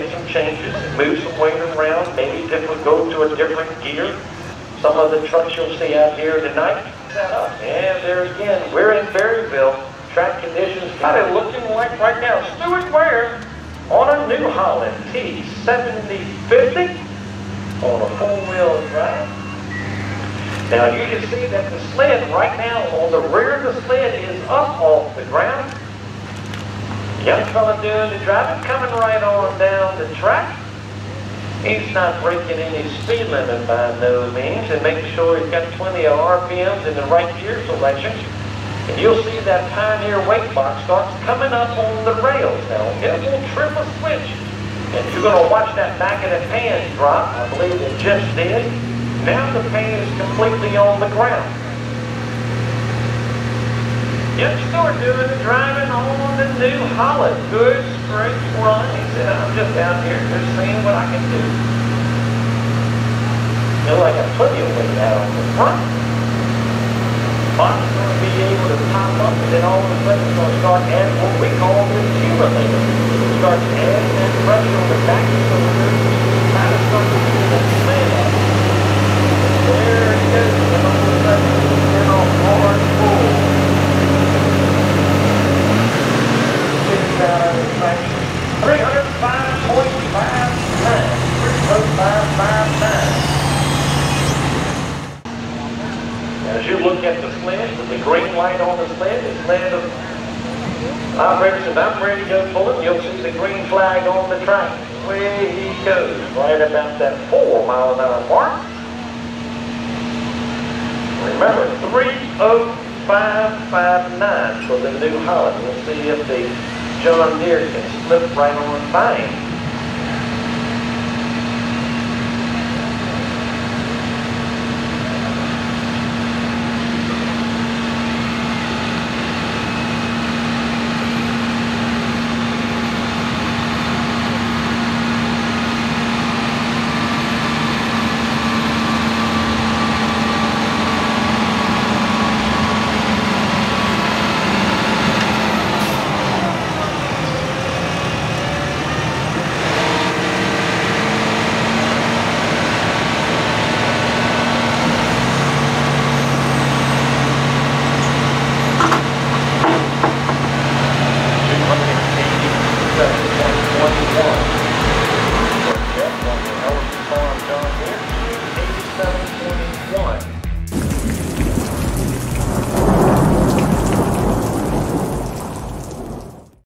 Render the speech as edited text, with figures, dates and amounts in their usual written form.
make some changes, move some weight around, maybe go to a different gear. Some of the trucks you'll see out here tonight. And there again, we're in Berryville. Track conditions kind of looking like right now. Stuart Ware on a New Holland T7050 on a four-wheel drive. Now you can see that the sled right now on the rear of the sled is up off the ground. Young fella doing the driving, coming right on down the track. He's not breaking any speed limit by no means, and making sure he's got plenty of RPMs in the right gear selection. And you'll see that Pioneer weight box starts coming up on the rails now. It will trip a switch. And you're going to watch that back of the pan drop. I believe it just did. Now the pan is completely on the ground. Young Stuart doing the driving on the New Holland. Good straight run. He said, I'm just out here just seeing what I can do. Feel like I got plenty of weight out on the front. Bot's going to be able to pop up, and then all of a sudden it's going to start adding what we call the accumulator. It starts adding that pressure on the back of the cylinder, kind of starts to get that sled up. There it goes, and all of a sudden it's in a hard pull. It's out of the traction. 305.59. 305.59. As you look at the sled, with the green light on the sled operator says, I'm ready to go pull it. You'll see the green flag on the track. Away he goes, right about that 4-mile-an-hour mark. Remember, 305.59 for the New Holland. We'll see if the John Deere can slip right on by him.